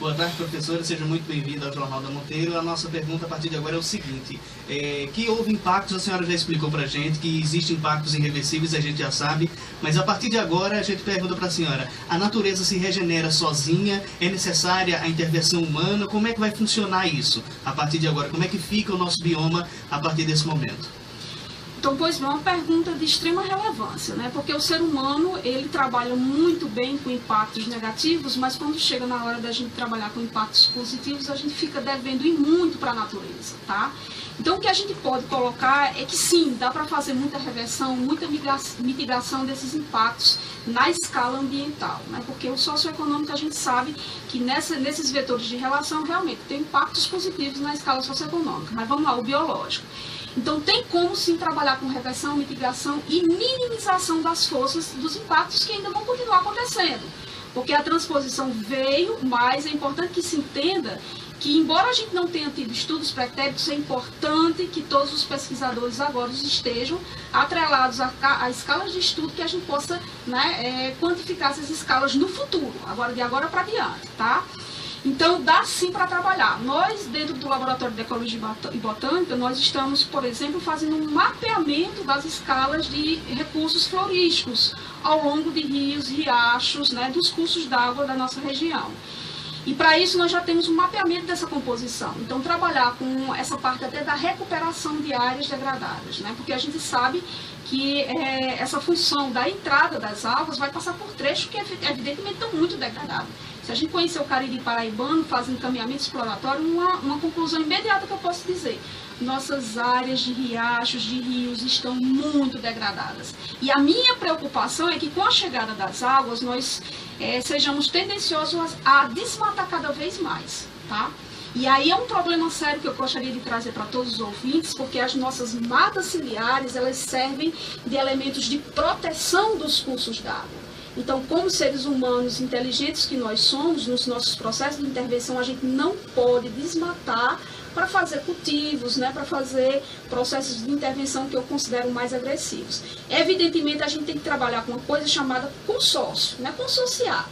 Boa tarde, professora. Seja muito bem-vinda ao Jornal da Monteiro. A nossa pergunta a partir de agora é o seguinte. Que houve impactos, a senhora já explicou para a gente que existem impactos irreversíveis, a gente já sabe, mas a partir de agora a gente pergunta para a senhora, a natureza se regenera sozinha? É necessária a intervenção humana? Como é que vai funcionar isso a partir de agora? Como é que fica o nosso bioma a partir desse momento? Então, pois é uma pergunta de extrema relevância, né? Porque o ser humano, ele trabalha muito bem com impactos negativos, mas quando chega na hora da gente trabalhar com impactos positivos, a gente fica devendo ir muito para a natureza, tá? Então, o que a gente pode colocar é que sim, dá para fazer muita reversão, muita mitigação desses impactos na escala ambiental, né? Porque o socioeconômico, a gente sabe que nesses vetores de relação, realmente tem impactos positivos na escala socioeconômica. Mas vamos lá, o biológico. Então, tem como sim trabalhar com reversão, mitigação e minimização das forças dos impactos que ainda vão continuar acontecendo. Porque a transposição veio, mas é importante que se entenda que, embora a gente não tenha tido estudos pretéritos, é importante que todos os pesquisadores agora estejam atrelados a escalas de estudo que a gente possa, né, quantificar essas escalas no futuro, de agora para diante, tá? Então, dá sim para trabalhar. Nós, dentro do Laboratório de Ecologia e Botânica, nós estamos, por exemplo, fazendo um mapeamento das escalas de recursos florísticos ao longo de rios, riachos, né, dos cursos d'água da nossa região. E para isso nós já temos um mapeamento dessa composição. Então, trabalhar com essa parte até da recuperação de áreas degradadas, né? Porque a gente sabe que essa função da entrada das águas vai passar por trechos que evidentemente estão muito degradados. Se a gente conhecer o Cariri paraibano, faz encaminhamento exploratório, uma conclusão imediata que eu posso dizer: nossas áreas de riachos, de rios estão muito degradadas. E a minha preocupação é que com a chegada das águas, nós sejamos tendenciosos a desmatar cada vez mais, tá? E aí é um problema sério que eu gostaria de trazer para todos os ouvintes, porque as nossas matas ciliares, elas servem de elementos de proteção dos cursos d'água. Então, como seres humanos inteligentes que nós somos, nos nossos processos de intervenção, a gente não pode desmatar para fazer cultivos, né, para fazer processos de intervenção que eu considero mais agressivos. Evidentemente, a gente tem que trabalhar com uma coisa chamada consórcio, né, consorciar.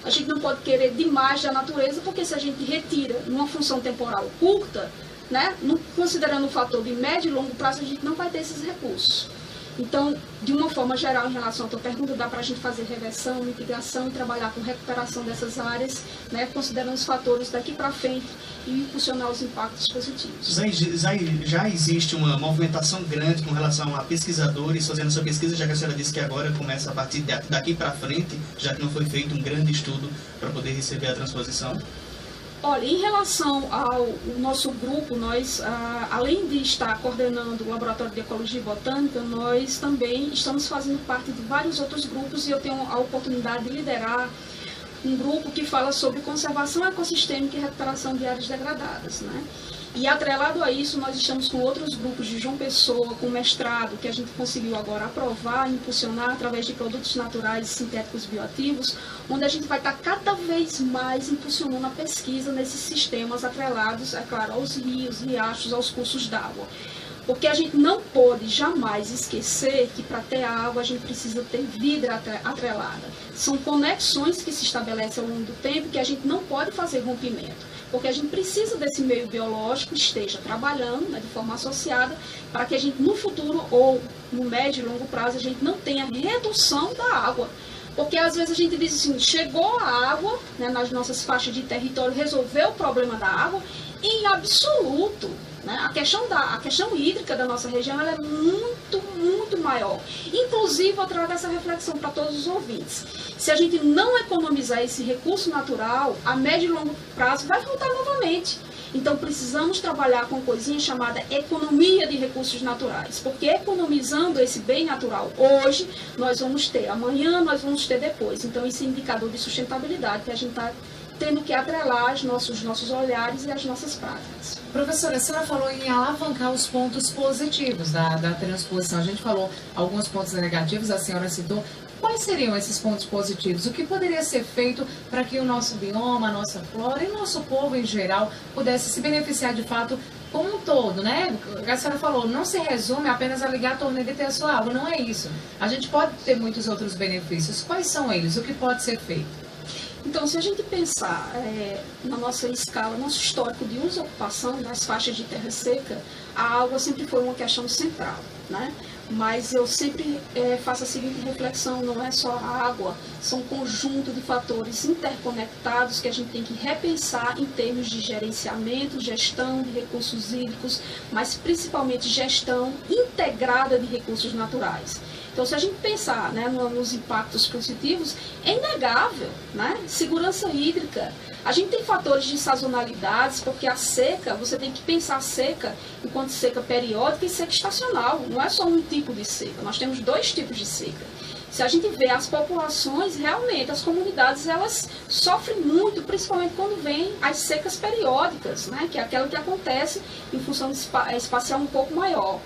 A gente não pode querer demais da natureza, porque se a gente retira numa função temporal curta, né, considerando o fator de médio e longo prazo, a gente não vai ter esses recursos. Então, de uma forma geral, em relação à tua pergunta, dá para a gente fazer reversão, mitigação e trabalhar com recuperação dessas áreas, né, considerando os fatores daqui para frente e impulsionar os impactos positivos. Já existe uma movimentação grande com relação a pesquisadores fazendo essa pesquisa, já que a senhora disse que agora começa a partir daqui para frente, já que não foi feito um grande estudo para poder receber a transposição? Olha, em relação ao nosso grupo, nós, além de estar coordenando o Laboratório de Ecologia e Botânica, nós também estamos fazendo parte de vários outros grupos e eu tenho a oportunidade de liderar um grupo que fala sobre conservação ecossistêmica e recuperação de áreas degradadas, né? E atrelado a isso, nós estamos com outros grupos de João Pessoa, com mestrado, que a gente conseguiu agora aprovar, impulsionar através de produtos naturais e sintéticos bioativos, onde a gente vai estar cada vez mais impulsionando a pesquisa nesses sistemas atrelados, é claro, aos rios, riachos, aos cursos d'água. Porque a gente não pode jamais esquecer que para ter água a gente precisa ter vida atrelada. São conexões que se estabelecem ao longo do tempo que a gente não pode fazer rompimento. Porque a gente precisa desse meio biológico esteja trabalhando, né, de forma associada, para que a gente no futuro ou no médio e longo prazo a gente não tenha redução da água. Porque às vezes a gente diz assim, chegou a água, né, nas nossas faixas de território, resolveu o problema da água, em absoluto. Né? A questão hídrica da nossa região ela é muito, muito maior. Inclusive, eu trago essa reflexão para todos os ouvintes. Se a gente não economizar esse recurso natural, a médio e longo prazo vai voltar novamente. Então, precisamos trabalhar com uma coisinha chamada economia de recursos naturais. Porque economizando esse bem natural hoje, nós vamos ter amanhã, nós vamos ter depois. Então, esse é indicador de sustentabilidade que a gente está tendo que atrelar os nossos olhares e as nossas práticas. Professora, a senhora falou em alavancar os pontos positivos da transposição. A gente falou alguns pontos negativos, a senhora citou. Quais seriam esses pontos positivos? O que poderia ser feito para que o nosso bioma, a nossa flora e o nosso povo em geral pudesse se beneficiar de fato como um todo, né? A senhora falou, não se resume apenas a ligar a torneira e ter a sua água, não é isso. A gente pode ter muitos outros benefícios. Quais são eles? O que pode ser feito? Então, se a gente pensar na nossa escala, nosso histórico de uso e ocupação das faixas de terra seca, a água sempre foi uma questão central, né? Mas eu sempre faço a seguinte reflexão: não é só a água, são um conjunto de fatores interconectados que a gente tem que repensar em termos de gerenciamento, gestão de recursos hídricos, mas principalmente gestão integrada de recursos naturais. Então, se a gente pensar, né, nos impactos positivos, é inegável, né? Segurança hídrica. A gente tem fatores de sazonalidades, porque a seca, você tem que pensar a seca enquanto seca periódica e seca estacional. Não é só um tipo de seca, nós temos 2 tipos de seca. Se a gente vê as populações, realmente, as comunidades, elas sofrem muito, principalmente quando vem as secas periódicas, né, que é aquela que acontece em função espacial um pouco maior.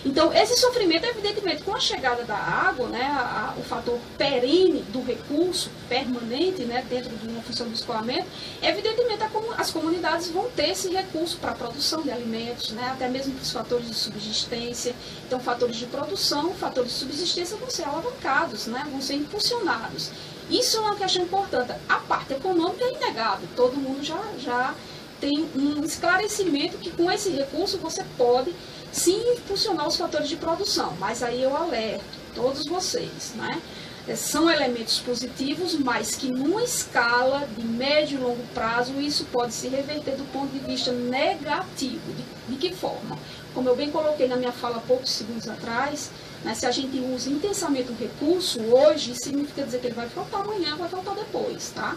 Então, esse sofrimento, evidentemente, com a chegada da água, né, o fator perene do recurso permanente, né, dentro de uma função do escoamento, evidentemente as comunidades vão ter esse recurso para a produção de alimentos, né, até mesmo para os fatores de subsistência. Então, fatores de produção, fatores de subsistência vão ser alavancados, né, vão ser impulsionados. Isso é uma questão importante. A parte econômica é inegável, todo mundo já tem um esclarecimento que com esse recurso você pode sim impulsionar os fatores de produção, mas aí eu alerto todos vocês, né? São elementos positivos, mas que numa escala de médio e longo prazo isso pode se reverter do ponto de vista negativo. De que forma? Como eu bem coloquei na minha fala há poucos segundos atrás, né, se a gente usa intensamente o recurso hoje, significa dizer que ele vai faltar amanhã, vai faltar depois, tá?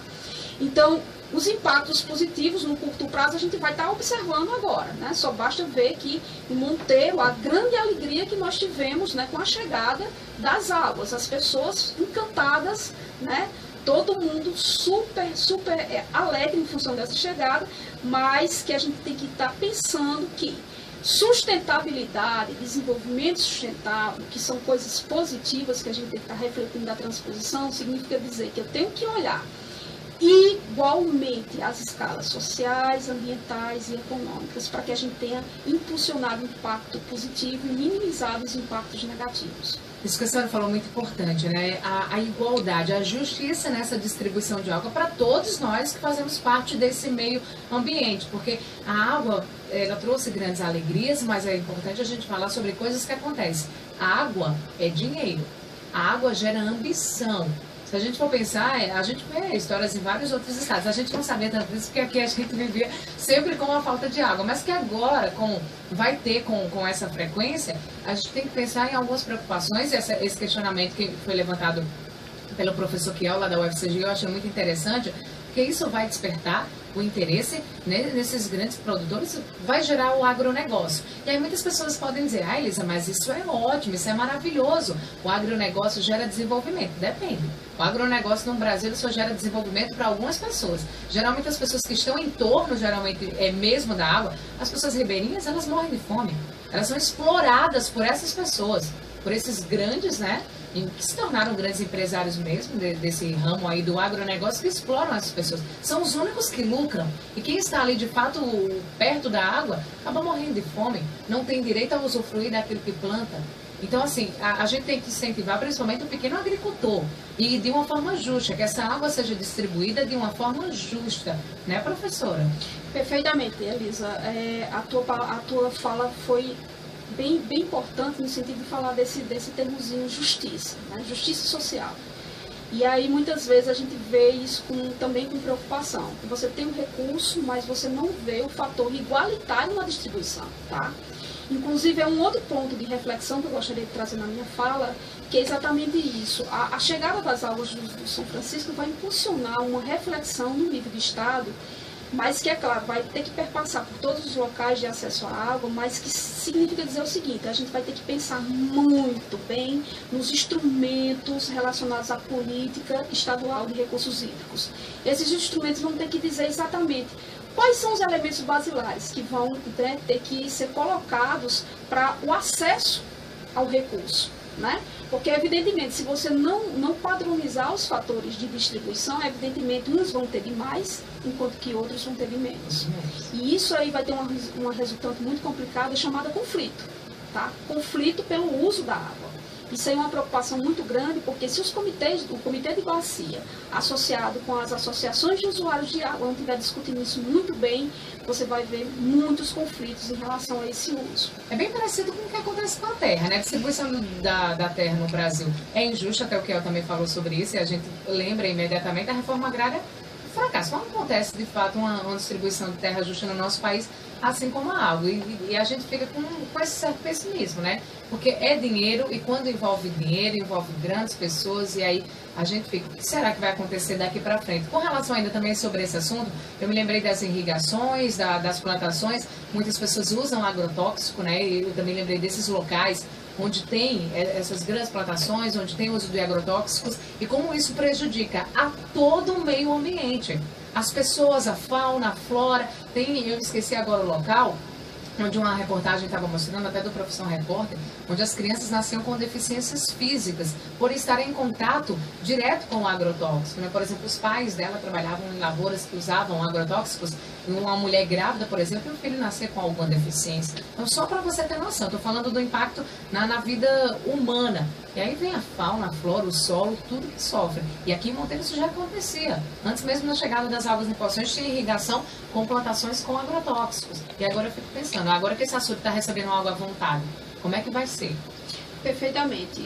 Então, os impactos positivos no curto prazo a gente vai estar observando agora, né? Só basta ver que em Monteiro a grande alegria que nós tivemos, né, com a chegada das águas, as pessoas encantadas, né? Todo mundo super alegre em função dessa chegada, mas que a gente tem que estar pensando que sustentabilidade, desenvolvimento sustentável, que são coisas positivas que a gente tem que estar refletindo da transposição, significa dizer que eu tenho que olhar igualmente as escalas sociais, ambientais e econômicas, para que a gente tenha impulsionado o impacto positivo e minimizado os impactos negativos. Isso que a senhora falou é muito importante, né? A igualdade, a justiça nessa distribuição de água para todos nós que fazemos parte desse meio ambiente, porque a água, ela trouxe grandes alegrias, mas é importante a gente falar sobre coisas que acontecem. A água é dinheiro, a água gera ambição. Se a gente for pensar, a gente vê histórias em vários outros estados. A gente não sabia tanto disso, porque aqui a gente vivia sempre com a falta de água. Mas que agora, vai ter com essa frequência, a gente tem que pensar em algumas preocupações. Esse questionamento que foi levantado pelo professor Kiel, lá da UFCG, eu achei muito interessante, porque isso vai despertar o interesse, né, nesses grandes produtores, vai gerar o agronegócio. E aí muitas pessoas podem dizer, Elisa, mas isso é ótimo, isso é maravilhoso. O agronegócio gera desenvolvimento. Depende. O agronegócio no Brasil só gera desenvolvimento para algumas pessoas. Geralmente as pessoas que estão em torno, geralmente mesmo da água, as pessoas ribeirinhas, elas morrem de fome. Elas são exploradas por essas pessoas, por esses grandes, né, que se tornaram grandes empresários mesmo desse ramo aí do agronegócio, que exploram essas pessoas. São os únicos que lucram. E quem está ali de fato perto da água acaba morrendo de fome, não tem direito a usufruir daquilo que planta. Então, assim, a gente tem que incentivar principalmente o pequeno agricultor e de uma forma justa, que essa água seja distribuída de uma forma justa, né, professora? Perfeitamente, Elisa. A tua fala foi bem importante no sentido de falar desse termozinho justiça, né? Justiça social. E aí muitas vezes a gente vê isso também com preocupação. Você tem um recurso, mas você não vê o fator igualitário na distribuição, tá? Inclusive é um outro ponto de reflexão que eu gostaria de trazer na minha fala, que é exatamente isso. A chegada das águas do São Francisco vai impulsionar uma reflexão no nível de Estado, mas que, é claro, vai ter que perpassar por todos os locais de acesso à água, mas que significa dizer o seguinte: a gente vai ter que pensar muito bem nos instrumentos relacionados à política estadual de recursos hídricos. Esses instrumentos vão ter que dizer exatamente quais são os elementos basilares que vão, né, ter que ser colocados para o acesso ao recurso, né? Porque, evidentemente, se você não padronizar os fatores de distribuição, evidentemente, uns vão ter de mais, enquanto que outros vão ter de menos. E isso aí vai ter uma resultante muito complicada chamada conflito, tá? Conflito pelo uso da água. Isso aí é uma preocupação muito grande, porque se o comitê de bacia, associado com as associações de usuários de água, não estiver discutindo isso muito bem, você vai ver muitos conflitos em relação a esse uso. É bem parecido com o que acontece com a terra, né? A distribuição da terra no Brasil é injusta, até o Kel também falou sobre isso, e a gente lembra imediatamente da reforma agrária fracasso. Não acontece, de fato, uma distribuição de terra justa no nosso país, assim como a água. E a gente fica com esse certo pessimismo, né? Porque é dinheiro, e quando envolve dinheiro, envolve grandes pessoas, e aí a gente fica, o que será que vai acontecer daqui para frente? Com relação ainda também sobre esse assunto, eu me lembrei das irrigações, das plantações, muitas pessoas usam agrotóxico, né? E eu também lembrei desses locais onde tem essas grandes plantações, onde tem o uso de agrotóxicos, e como isso prejudica a todo o meio ambiente. As pessoas, a fauna, a flora, eu esqueci agora o local, onde uma reportagem estava mostrando, até do Profissão Repórter, onde as crianças nasciam com deficiências físicas, por estarem em contato direto com o agrotóxico, né? Por exemplo, os pais dela trabalhavam em lavouras que usavam agrotóxicos, e uma mulher grávida, por exemplo, e o filho nascer com alguma deficiência. Então, só para você ter noção, estou falando do impacto na vida humana. E aí vem a fauna, a flora, o solo, tudo que sofre. E aqui em Monteiro isso já acontecia. Antes mesmo da chegada das águas em Poções, tinha irrigação com plantações com agrotóxicos. E agora eu fico pensando, agora que esse açude está recebendo água à vontade, como é que vai ser? Perfeitamente.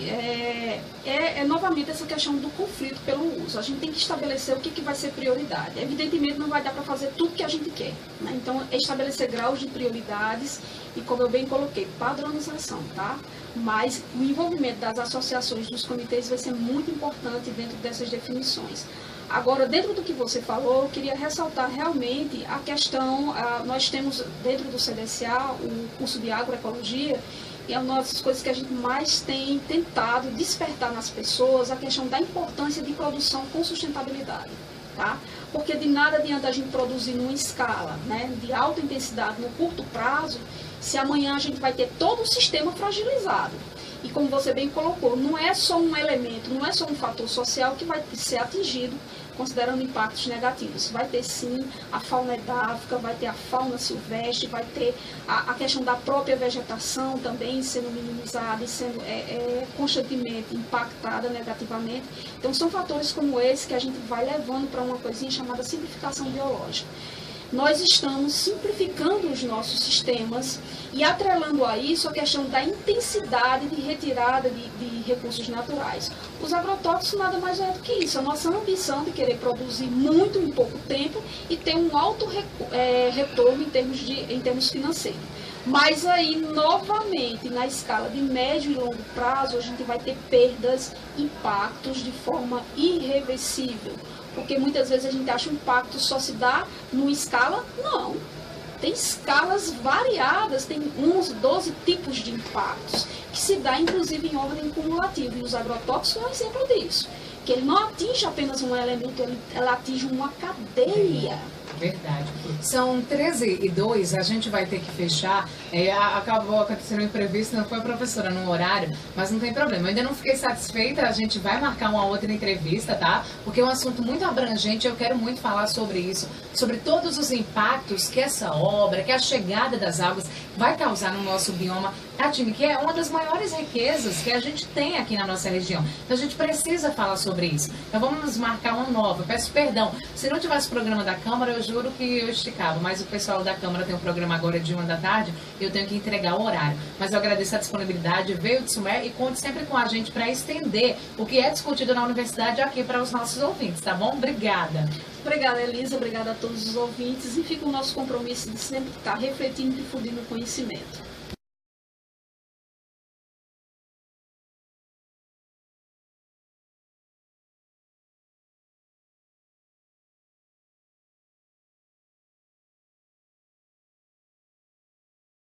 Novamente essa questão do conflito pelo uso. A gente tem que estabelecer o que vai ser prioridade. Evidentemente não vai dar para fazer tudo que a gente quer, né? Então, estabelecer graus de prioridades e, como eu bem coloquei, padronização, tá? Mas o envolvimento das associações, dos comitês, vai ser muito importante dentro dessas definições. Agora, dentro do que você falou, eu queria ressaltar realmente a questão, nós temos dentro do CDSA o curso de agroecologia, e é uma das coisas que a gente mais tem tentado despertar nas pessoas, a questão da importância de produção com sustentabilidade, tá? Porque de nada adianta a gente produzir numa escala, né, de alta intensidade no curto prazo, se amanhã a gente vai ter todo o sistema fragilizado. E como você bem colocou, não é só um elemento, não é só um fator social que vai ser atingido considerando impactos negativos. Vai ter sim a fauna edáfica, vai ter a fauna silvestre, vai ter a questão da própria vegetação também sendo minimizada e sendo constantemente impactada negativamente. Então são fatores como esse que a gente vai levando para uma coisinha chamada simplificação biológica. Nós estamos simplificando os nossos sistemas e atrelando a isso a questão da intensidade de retirada de recursos naturais. Os agrotóxicos nada mais é do que isso, a nossa ambição de querer produzir muito em pouco tempo e ter um alto retorno em termos financeiros. Mas aí, novamente, na escala de médio e longo prazo, a gente vai ter perdas, impactos de forma irreversível. Porque muitas vezes a gente acha que o impacto só se dá numa escala, não. Tem escalas variadas, tem 11, 12 tipos de impactos, que se dá inclusive em ordem cumulativa. E os agrotóxicos é um exemplo disso. Que ele não atinge apenas um elemento, ele atinge uma cadeia. Verdade. São 13h02, a gente vai ter que fechar. Acabou acontecendo um imprevisto, não foi a professora no horário, mas não tem problema. Eu ainda não fiquei satisfeita, a gente vai marcar uma outra entrevista, tá? Porque é um assunto muito abrangente, eu quero muito falar sobre isso, sobre todos os impactos que essa obra, que a chegada das águas vai causar no nosso bioma, que é uma das maiores riquezas que a gente tem aqui na nossa região. Então a gente precisa falar sobre isso. Então vamos nos marcar uma nova. Peço perdão, se não tivesse programa da Câmara, eu juro que eu esticava, mas o pessoal da Câmara tem um programa agora de 1 da tarde e eu tenho que entregar o horário. Mas eu agradeço a disponibilidade, veio de Sumé e conte sempre com a gente para estender o que é discutido na universidade aqui para os nossos ouvintes, tá bom? Obrigada. Obrigada, Elisa, obrigada a todos os ouvintes e fica o nosso compromisso de sempre estar refletindo e difundindo o conhecimento.